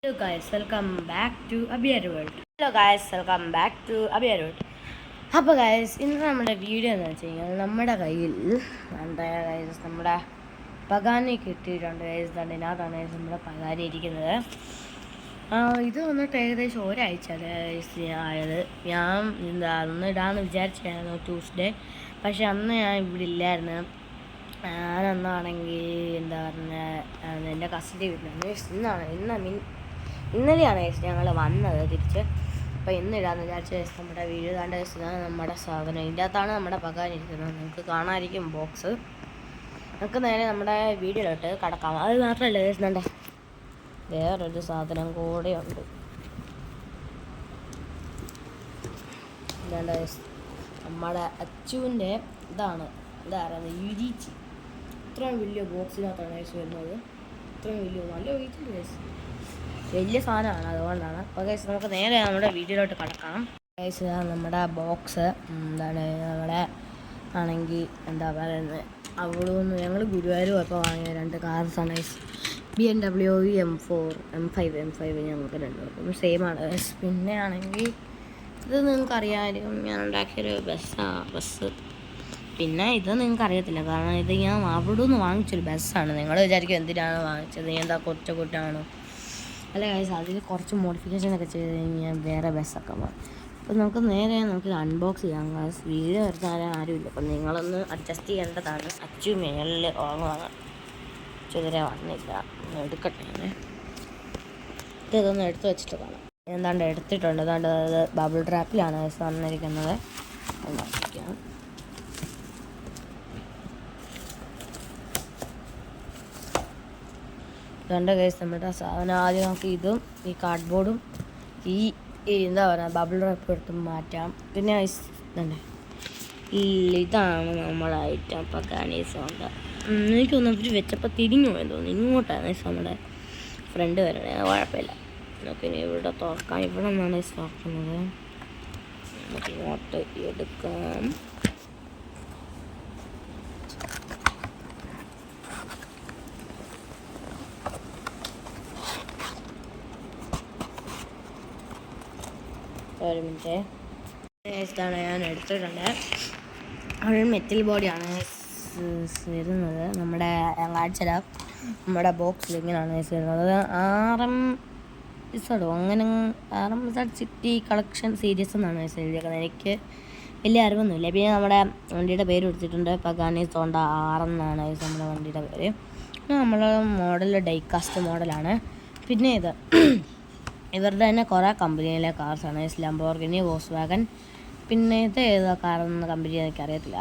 Hello guys, welcome back to Abhiyar World. അപ്പോൾ guys ഇന്ന് നമ്മുടെ വീഡിയോ എന്ന് വെച്ച് കഴിഞ്ഞാൽ നമ്മുടെ കയ്യിൽ എന്താ ഗൈസ് നമ്മുടെ പകാനി കിട്ടിയിട്ടുണ്ട് ഗൈസ്. അതിനകത്താണ് ഗൈസ് നമ്മുടെ പകാനി ഇരിക്കുന്നത്. ഇത് വന്നിട്ട് ഏകദേശം ഒരാഴ്ച ഗൈസ് ആയത്. ഞാൻ അന്ന് ഇടാമെന്ന് വിചാരിച്ചായിരുന്നു ട്യൂസ്ഡേ, പക്ഷെ അന്ന് ഞാൻ ഇവിടെ ഇല്ലായിരുന്നു. ഞാനന്നാണെങ്കിൽ എന്താ പറഞ്ഞ എൻ്റെ കസിൻ്റെ വീട്ടിലാണ്. ഇന്നലെയാണ് ഗൈസ് ഞങ്ങൾ വന്നത് തിരിച്ച്. അപ്പോൾ ഇന്നിടാന്ന് വിചാരിച്ച ഗൈസ് നമ്മുടെ വീഡിയോ താണ്ട ഗൈസ് നമ്മുടെ സാധനം ഇതിൻ്റെ അകത്താണ് നമ്മുടെ പകാനിരിക്കുന്നത്. നിങ്ങൾക്ക് കാണാതിരിക്കും ബോക്സ്. നമുക്ക് നേരെ നമ്മുടെ വീഡിയോയിലോട്ട് കടക്കാം. അത് മാത്രമല്ല ഗൈസ് വേണ്ട വേറൊരു സാധനം കൂടെ ഉണ്ട്. വേണ്ട ഗൈസ് നമ്മുടെ അച്ചുവിൻ്റെ ഇതാണ് എന്താ പറയുന്നത് യുരീച്ചി. ഇത്രയും വലിയ ബോക്സിനകത്താണ് ഗൈസ് വരുന്നത്. ഇത്രയും വലിയ നല്ല വെയിറ്റുണ്ട് ഗൈസ്, വലിയ സാധനമാണ്, അതുകൊണ്ടാണ്. അപ്പോൾ ഗൈസ് നമുക്ക് നേരെ നമ്മുടെ വീഡിയോയിലോട്ട് കടക്കാം. ഗൈസ് നമ്മുടെ ബോക്സ് എന്താണ് നമ്മുടെ ആണെങ്കിൽ എന്താ പറയുന്നത് അവിടെ നിന്ന് ഞങ്ങൾ ഗുരുവായൂർ പോയപ്പോൾ വാങ്ങിയ 2 കാർസാണ് ഗൈസ്. BMW M4 M5 ഞങ്ങൾക്ക് രണ്ടുപേർക്കും സെയിം ആണ് ഗൈസ്. പിന്നെ ആണെങ്കിൽ ഇത് നിങ്ങൾക്കറിയാമായിരിക്കും, ഞാൻ ഉണ്ടാക്കിയൊരു ബസ്. പിന്നെ ഇത് നിങ്ങൾക്ക് അറിയത്തില്ല, കാരണം ഇത് ഞാൻ അവിടെ നിന്ന് വാങ്ങിച്ചൊരു ബസ്സാണ്. നിങ്ങൾ വിചാരിക്കും എന്തിനാണ് വാങ്ങിച്ചത്, എന്താ കുറ്റാണോ? അല്ല ഗൈസ്, അതിൽ കുറച്ച് മോഡിഫിക്കേഷനൊക്കെ ചെയ്ത് കഴിഞ്ഞാൽ വേറെ ബസ്സൊക്കെ മാറും. അപ്പോൾ നമുക്ക് അൺബോക്സ് ചെയ്യാം ഗൈസ്. വീഡിയോ വരുത്താൻ ആരുമില്ല, അപ്പം നിങ്ങളൊന്ന് അഡ്ജസ്റ്റ് ചെയ്യേണ്ടതാണ്. അച്ചു മേളിൽ വാങ്ങുവാണ്, ഇതുവരെ വന്നില്ല. എടുക്കട്ടെ, ഇതൊന്ന് എടുത്ത് വെച്ചിട്ട് കാണാം. എന്താണ്ട് എടുത്തിട്ടുണ്ട്. എന്താണ്ട് അത് ബബിൾ ട്രാപ്പിലാണ് ഗൈസ് വന്നിരിക്കുന്നത്. ഉണ്ടാക്കിക്കാം. ഇതുണ്ട് ഗൈസ് നമ്മുടെ സാധനം. ആദ്യം നമുക്ക് ഇതും ഈ കാർഡ്ബോർഡും ഈ എന്താ പറയുക ബബിൾ റാപ്പ് എടുത്ത് മാറ്റാം. പിന്നെ ഗൈസ് ഇതാണ് നമ്മുടെ ഐറ്റം പകാനീസ് ഉണ്ട്. എനിക്ക് തോന്നുന്നു ഇവർ വെച്ചപ്പോൾ തിരിഞ്ഞു പോയെന്ന് തോന്നുന്നു. ഇങ്ങോട്ടാണ് ഗൈസ് നമ്മുടെ ഫ്രണ്ട് വരണേ, കുഴപ്പമില്ല. നമുക്കിനി ഇവിടെ തുറക്കാം. ഇവിടെ നിന്നാണ് ഗൈസ് തുറക്കുന്നത്. നമുക്ക് ഇങ്ങോട്ട് എടുക്കാം. ഒരു മിനിറ്റ്, ഇതാണ് ഞാൻ എടുത്തിട്ടുണ്ട്. ഒരു മെറ്റൽ ബോഡിയാണ് വരുന്നത്. നമ്മുടെ ഞാൻ കാണിച്ചുതരാം. നമ്മുടെ ബോക്സിൽ ഇങ്ങനെയാണ് വരുന്നത്. RM അങ്ങനെ RM സിറ്റി കളക്ഷൻ സീരീസ് എന്നാണ് എഴുതിയേക്കുന്നത്. എനിക്ക് വലിയ അറിവൊന്നുമില്ല. പിന്നെ നമ്മുടെ വണ്ടിയുടെ പേര് കൊടുത്തിട്ടുണ്ട് പകാനി സോണ്ട R എന്നാണ് നമ്മുടെ വണ്ടിയുടെ പേര്. നമ്മൾ മോഡൽ ഡൈകാസ്റ്റ് മോഡലാണ്. പിന്നെ ഇത് ഇവരുടെ തന്നെ കുറേ കമ്പനിയിലെ കാർസാണ്. ലംബോർഗിനി, വോക്സ്വാഗൻ, പിന്നെ ഇത് ഏതാ കാറെന്ന കമ്പനി എനിക്ക് അറിയത്തില്ല.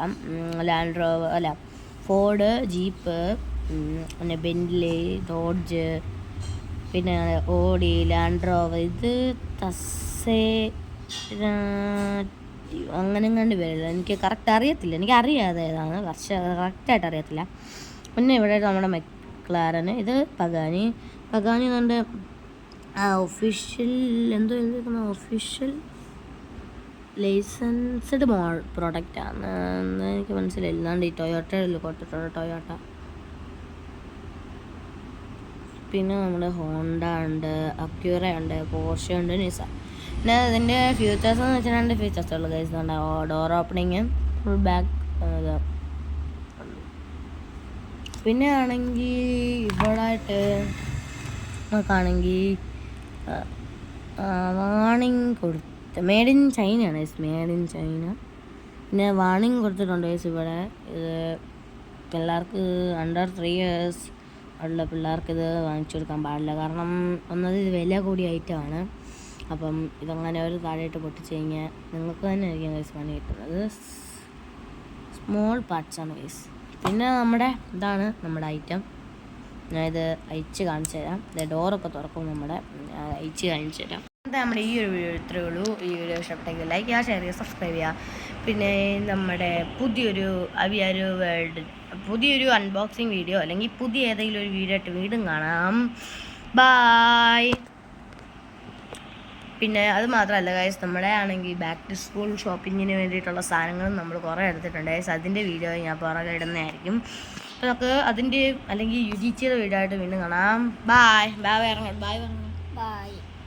ലാൻഡ് റോവർ അല്ല ഫോർഡ്, ജീപ്പ്, പിന്നെ ബെന്റ്ലി, ഡോഡ്ജ്, പിന്നെ ഓഡി, ലാൻഡ് റോവർ, ഇത് തസേ അങ്ങനെ കണ്ട് പേരില്ല. എനിക്ക് കറക്റ്റ് അറിയത്തില്ല. എനിക്കറിയാതെ ഏതാണ് കറക്റ്റായിട്ട് അറിയത്തില്ല. പിന്നെ ഇവിടെ നമ്മുടെ മെക്ലാരന്, ഇത് പകാനി എന്നുണ്ട്. ഒഫീഷ്യൽ എന്തോ എഴുതിയിരിക്കുന്ന ഒഫീഷ്യൽ ലൈസൻസ്ഡ് പ്രോഡക്റ്റാണ് എന്ന് എനിക്ക് മനസ്സിലായില്ല. അല്ലാണ്ട് ഈ ടൊയോട്ടയിൽ കൊടുത്തിട്ടുണ്ട്, ടൊയോട്ട. പിന്നെ നമ്മുടെ ഹോണ്ട ഉണ്ട്, അക്യൂറ ഉണ്ട്, പോർഷെ ഉണ്ട്, നിസ. പിന്നെ അതിൻ്റെ ഫീച്ചേഴ്സ് എന്ന് വെച്ചാൽ 2 ഫീച്ചേഴ്സ് ഉള്ളത് guys. Door opening, full back ഇത്. പിന്നെ ആണെങ്കിൽ ഇവിടെ ആയിട്ട് നമുക്കാണെങ്കിൽ വാണിംഗ് കൊടുത്ത് മെയ്ഡ് ഇൻ ചൈനയാണ് ഗൈസ്, മെയ്ഡ് ഇൻ ചൈന. പിന്നെ വാണിംഗ് കൊടുത്തിട്ടുണ്ട് ഗൈസ് ഇവിടെ. ഇത് പിള്ളേർക്ക് അണ്ടർ 3 years ഉള്ള പിള്ളേർക്ക് ഇത് വാങ്ങിച്ചു കൊടുക്കാൻ പാടില്ല, കാരണം ഒന്നത് ഇത് വില കൂടിയ ഐറ്റമാണ്. അപ്പം ഇതങ്ങനെ ഒരു താഴെയിട്ട് പൊട്ടിച്ച് കഴിഞ്ഞാൽ നിങ്ങൾക്ക് തന്നെ ആയിരിക്കും ഗൈസ് പണി കിട്ടുന്നത്. സ്മോൾ പാർട്സാണ് ഗൈസ്. പിന്നെ ഇതാണ് നമ്മുടെ ഐറ്റം. ഞാനിത് അയച്ച് കാണിച്ചു തരാം. ഡോറൊക്കെ തുറക്കും. അയച്ച് കാണിച്ചു തരാം. നമ്മുടെ ഈ ഒരു വീഡിയോ ഇത്രയേ ഉള്ളൂ. ഈ വീഡിയോ ഇഷ്ടപ്പെട്ടെങ്കിൽ ലൈക്ക് ചെയ്യുക, ഷെയർ ചെയ്യുക, സബ്സ്ക്രൈബ് ചെയ്യുക. പിന്നെ നമ്മുടെ പുതിയൊരു അൺബോക്സിങ് വീഡിയോ അല്ലെങ്കിൽ പുതിയ ഏതെങ്കിലും ഒരു വീഡിയോ ആയിട്ട് വീണ്ടും കാണാം. ബായ്. പിന്നെ അത് മാത്രമല്ല ഗൈസ്, നമ്മുടെ ആണെങ്കിൽ ബാക്ക് ടു സ്കൂൾ ഷോപ്പിങ്ങിന് വേണ്ടിയിട്ടുള്ള സാധനങ്ങളും നമ്മൾ കുറേ എടുത്തിട്ടുണ്ട് ഗൈസ്. അതിൻ്റെ വീഡിയോ ഞാൻ പുറകെ ഇടുന്നതായിരിക്കും. അപ്പോൾ നമുക്ക് അതിൻ്റെ അല്ലെങ്കിൽ യുജിച്ചിയുടെ വീഡിയോ ആയിട്ട് വീണ്ടും കാണാം. ബായ് ഇറങ്ങാം. ബായ് പറഞ്ഞു. ബൈ.